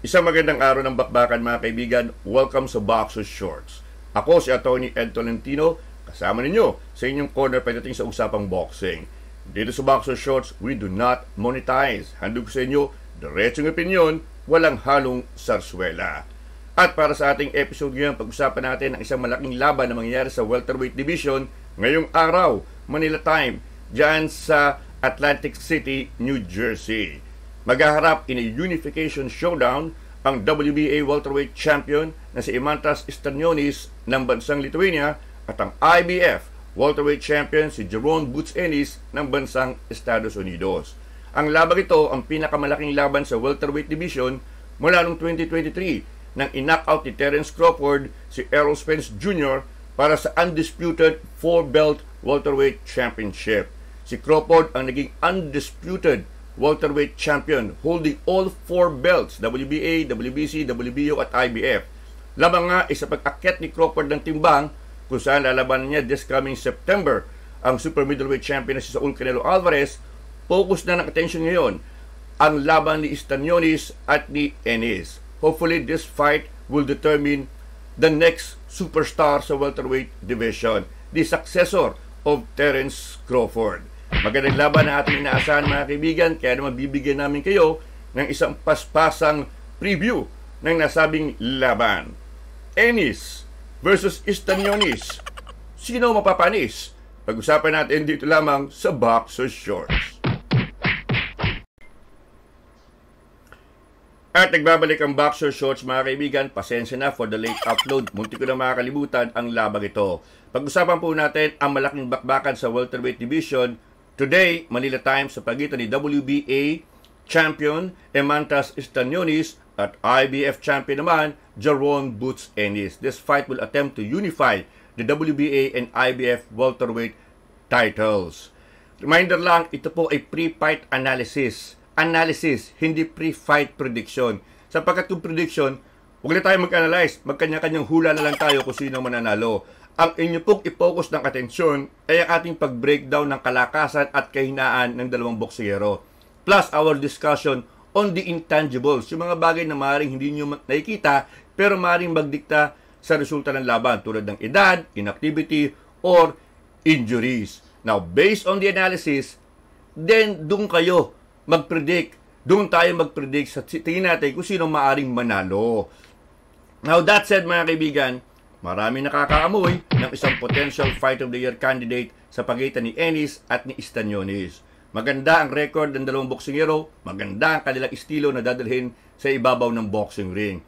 Isang magandang araw ng bakbakan mga kaibigan. Welcome sa Boxer Shorts. Ako si Atty. Ed Tolentino, kasama ninyo sa inyong corner pagdating sa usapang boxing. Dito sa Boxer Shorts, we do not monetize. Handog sa inyo, diretsong opinion, walang halong sarswela. At para sa ating episode ngayon, pag-usapan natin ang isang malaking laban na mangyayari sa welterweight division ngayong araw, Manila time, dyan sa Atlantic City, New Jersey. Maghaharap in a unification showdown ang WBA welterweight champion na si Imantas Stanionis ng bansang Lithuania at ang IBF welterweight champion si Jeroen Boots Ennis ng bansang Estados Unidos. Ang labang ito ang pinakamalaking laban sa welterweight division mula noong 2023 nang in-knockout ni Terence Crawford si Errol Spence Jr. para sa undisputed 4-belt welterweight championship. Si Crawford ang naging undisputed welterweight champion holding all 4 belts, WBA, WBC, WBO at IBF. Lamang nga sa pag-akyat ni Crawford ng timbang kung saan lalabanan niya this coming September ang super middleweight champion na si Saul Canelo Alvarez. Focus na ng attention ngayon ang laban ni Stanionis at ni Ennis. Hopefully this fight will determine the next superstar sa welterweight division, the successor of Terence Crawford. Magandang laban na ating inaasahan mga kaibigan, kaya naman bibigyan namin kayo ng isang paspasang preview ng nasabing laban. Ennis versus Stanionis. Sino mapapanis? Pag-usapan natin dito lamang sa Boxer Shorts. At nagbabalik ang Boxer Shorts mga kaibigan. Pasensya na for the late upload. Munti ko na makakalimutan ang labang ito. Pag-usapan po natin ang malaking bakbakan sa welterweight division today, Manila time, sa pagitan ni WBA champion Imantas Stanionis at IBF champion naman Jeroen Boots Ennis. This fight will attempt to unify the WBA and IBF welterweight titles. Reminder lang, ito po ay pre-fight analysis. Analysis, hindi pre-fight prediction. Sapagkat yung prediction, huwag na tayo mag-analyze. Magkanya-kanyang hula na lang tayo kung sino mananalo. Ang inyo pong i-focus ng atensyon ay ang ating pag-breakdown ng kalakasan at kahinaan ng dalawang boksingero. Plus our discussion on the intangibles, yung mga bagay na maaaring hindi nyo nakikita pero maaaring magdikta sa resulta ng laban tulad ng edad, inactivity, or injuries. Now, based on the analysis, then doon kayo mag-predict. Doon tayo mag-predict sa tingin natin kung sino maaaring manalo. Now, that said mga kaibigan, marami nakakaamoy ng isang potential Fight of the Year candidate sa pagitan ni Ennis at ni Stanionis. Maganda ang record ng dalawang boksingero, maganda ang kanilang estilo na dadalhin sa ibabaw ng boxing ring.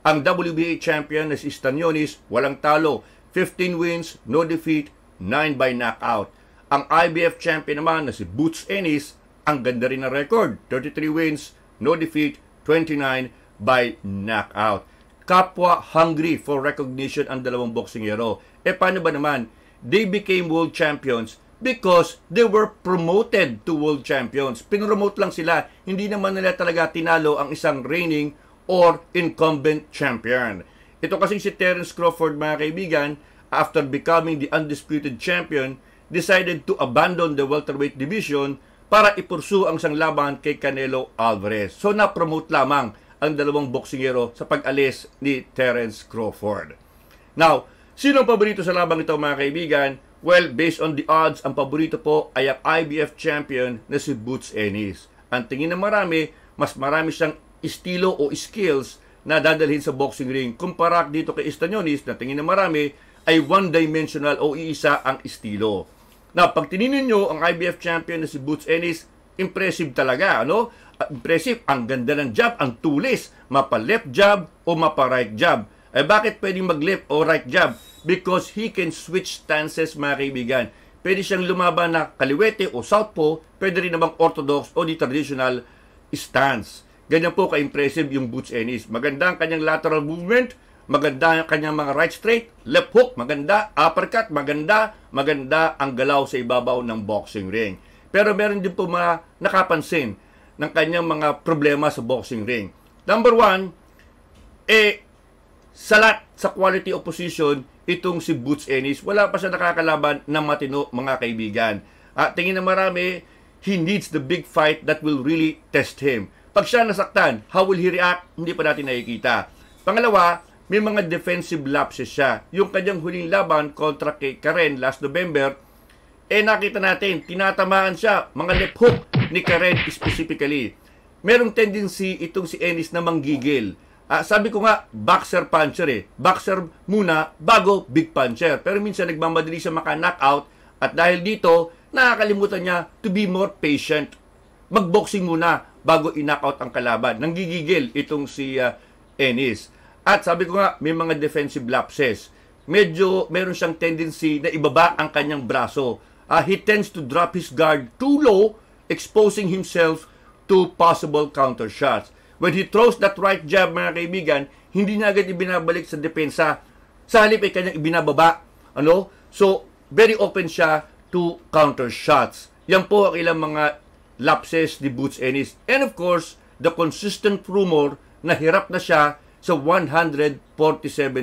Ang WBA champion na si Stanionis, walang talo, 15 wins, no defeat, 9 by knockout. Ang IBF champion naman na si Boots Ennis, ang ganda rin ng record, 33 wins, no defeat, 29 by knockout. Kapwa hungry for recognition ang dalawang boksingero. Paano ba naman? They became world champions because they were promoted to world champions. Pinromote lang sila. Hindi naman nila talaga tinalo ang isang reigning or incumbent champion. Ito kasi si Terence Crawford mga kaibigan, after becoming the undisputed champion, decided to abandon the welterweight division para ipursu ang isang laban kay Canelo Alvarez. So na-promote lamang ang dalawang boksingero sa pag-alis ni Terence Crawford. Now, sino ang paborito sa labang ito mga kaibigan? Well, based on the odds, ang paborito po ay ang IBF champion na si Boots Ennis. Ang tingin ng marami, mas marami siyang estilo o skills na dadalhin sa boxing ring kumpara dito kay Stanionis na tingin ng marami ay one-dimensional o iisa ang estilo. Now, pag tininin nyo ang IBF champion na si Boots Ennis, impressive talaga, ano? Impressive, ang ganda ng jab, ang tulis, mapa-left jab o mapa-right jab. Bakit pwedeng mag-left o right jab? Because he can switch stances mga kaibigan. Pwede siyang lumaban na kaliwete o southpaw, pwede rin namang orthodox o di traditional stance. Ganyan po ka-impressive yung Boots Ennis. Maganda ang kanyang lateral movement, maganda ang kanyang mga right straight, left hook, maganda, uppercut, maganda, maganda ang galaw sa ibabaw ng boxing ring. Pero meron din po mga nakapansin ng kanyang mga problema sa boxing ring. Number one, salat sa quality opposition itong si Boots Ennis. Wala pa siya nakakalaban ng matino mga kaibigan. Tingin na marami, he needs the big fight that will really test him. Pag siya nasaktan, how will he react? Hindi pa natin nakikita. Pangalawa, may mga defensive lapses siya. Yung kanyang huling laban kontra kay Karen last November, nakita natin, tinatamaan siya, mga left hook ni Karen specifically. Merong tendency itong si Ennis na manggigil. Sabi ko nga, boxer puncher eh. Boxer muna bago big puncher. Pero minsan nagmamadali siya maka-knockout at dahil dito, nakakalimutan niya to be more patient. Magboxing muna bago i-knockout ang kalaban. Nanggigigil itong si Ennis. At sabi ko nga, may mga defensive lapses. Medyo meron siyang tendency na ibaba ang kanyang braso. He tends to drop his guard too low, exposing himself to possible counter shots. When he throws that right jab, mga kaibigan, hindi niya agad ibinabalik sa depensa. Sa halip ay kanyang ibinababa. So, very open siya to counter shots. Yan po ang ilang mga lapses ni Boots Ennis. And of course, the consistent rumor na hirap na siya sa 147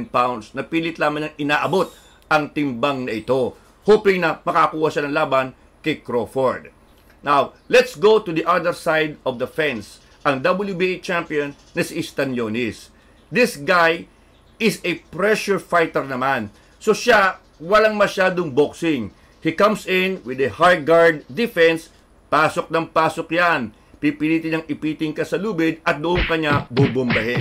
pounds. Napilit lamang niyang inaabot ang timbang na ito, hoping na makakuha siya ng laban kay Crawford. Now, let's go to the other side of the fence. Ang WBA champion na si Stanionis. This guy is a pressure fighter naman. So siya, walang masyadong boxing. He comes in with a high guard defense, pasok ng pasok yan. Pipilitin niyang ipiting ka sa lubid at doon kanya bubombahin.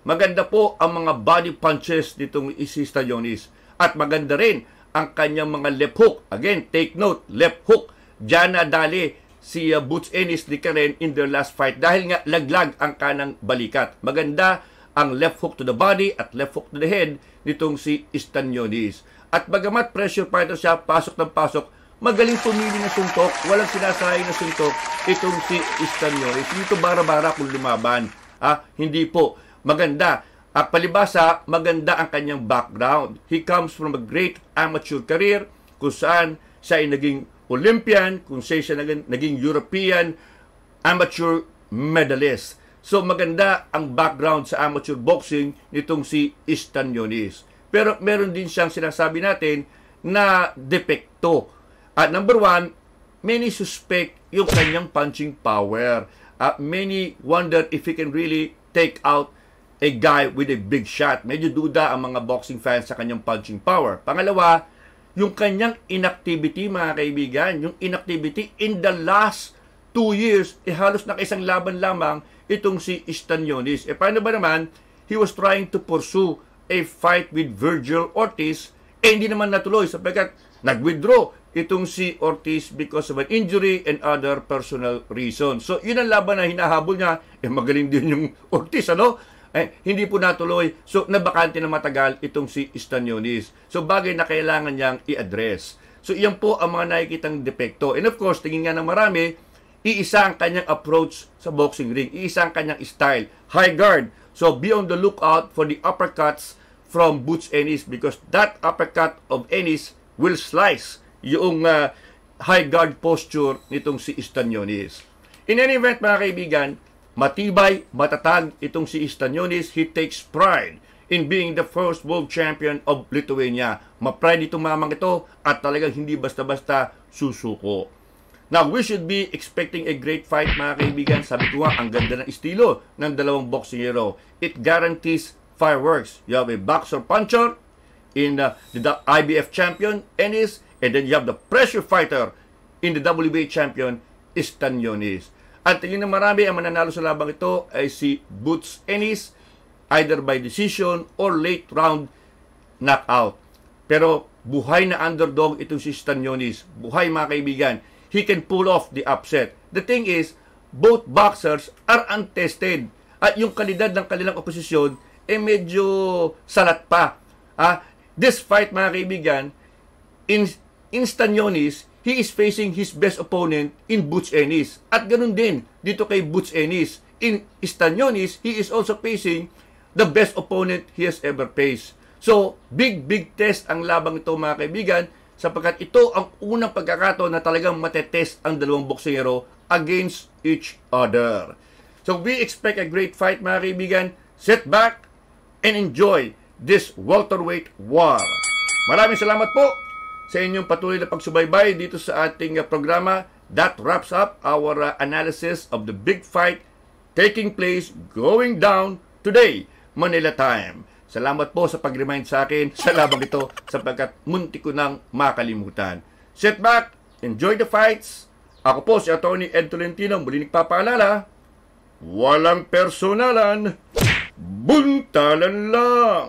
Maganda po ang mga body punches nitong si Stanionis. At maganda rin ang kanyang mga left hook. Again, take note, left hook. Diyan nadali si Boots Ennis ni Karen in their last fight dahil nga laglag ang kanang balikat. Maganda ang left hook to the body at left hook to the head nitong si Stanionis. At bagamat pressure fighter siya, pasok ng pasok, magaling pumili ng suntok, walang sinasayang na suntok itong si Stanionis. Hindi ito bara-bara kung lumaban. Hindi po. Maganda. At palibasa, maganda ang kanyang background. He comes from a great amateur career kung saan siya ay naging Olympian, kung siya naging European amateur medalist. So maganda ang background sa amateur boxing nitong si Stanionis. Pero meron din siyang sinasabi natin na depekto. At number one, many suspect yung kanyang punching power. Many wonder if he can really take out a guy with a big shot. Medyo duda ang mga boxing fans sa kanyang punching power. Pangalawa, yung kanyang inactivity, mga kaibigan, yung inactivity in the last 2 years, halos nakaisang laban lamang itong si Stanionis. Paano ba naman, he was trying to pursue a fight with Virgil Ortiz, hindi naman natuloy sapagkat nag-withdraw itong si Ortiz because of an injury and other personal reasons. So, yun ang laban na hinahabol niya. Magaling din yung Ortiz, hindi po natuloy. So, nabakante na matagal itong si Stanionis. So, bagay na kailangan niyang i-address. So, iyan po ang mga nakikitang depekto. And of course, tingin nga ng marami, iisa ang kanyang approach sa boxing ring. Iisa ang kanyang style. High guard. So, be on the lookout for the uppercuts from Boots Ennis because that uppercut of Ennis will slice yung high guard posture nitong si Stanionis. In any event, mga kaibigan, matibay, matatag itong si Stanionis. He takes pride in being the first world champion of Lithuania. Ma-pride itong mamang ito at talagang hindi basta-basta susuko. Now, we should be expecting a great fight, mga kaibigan. Sabi ko nga, ang ganda ng estilo ng dalawang boxing hero. It guarantees fireworks. You have a boxer puncher in the IBF champion, Ennis, and then you have the pressure fighter in the WBA champion, Stanionis. At tingin ng marami, ang mananalo sa labang ito ay si Boots Ennis, either by decision or late round knockout. Pero buhay na underdog itong si Stanionis. Buhay, mga kaibigan. He can pull off the upset. The thing is, both boxers are untested. At yung kalidad ng kanilang oposisyon, medyo salat pa. This fight, mga kaibigan, in Stanionis, he is facing his best opponent in Boots Ennis. At ganun din dito kay Boots Ennis. In Stanionis, he is also facing the best opponent he has ever faced. So, big test ang labang ito, mga kaibigan, sapagkat ito ang unang pagkakataon na talagang matetest ang dalawang boksingero against each other. So, we expect a great fight, mga kaibigan. Sit back and enjoy this welterweight war. Maraming salamat po sa inyong patuloy na pagsubaybay dito sa ating programa. That wraps up our analysis of the big fight taking place, going down today, Manila time. Salamat po sa pag-remind sa akin sa labang ito sapagkat munti ko nang makalimutan. Sit back, enjoy the fights. Ako po si Atty. Ed Tolentino, muli nagpapaalala, walang personalan, buntalan lang.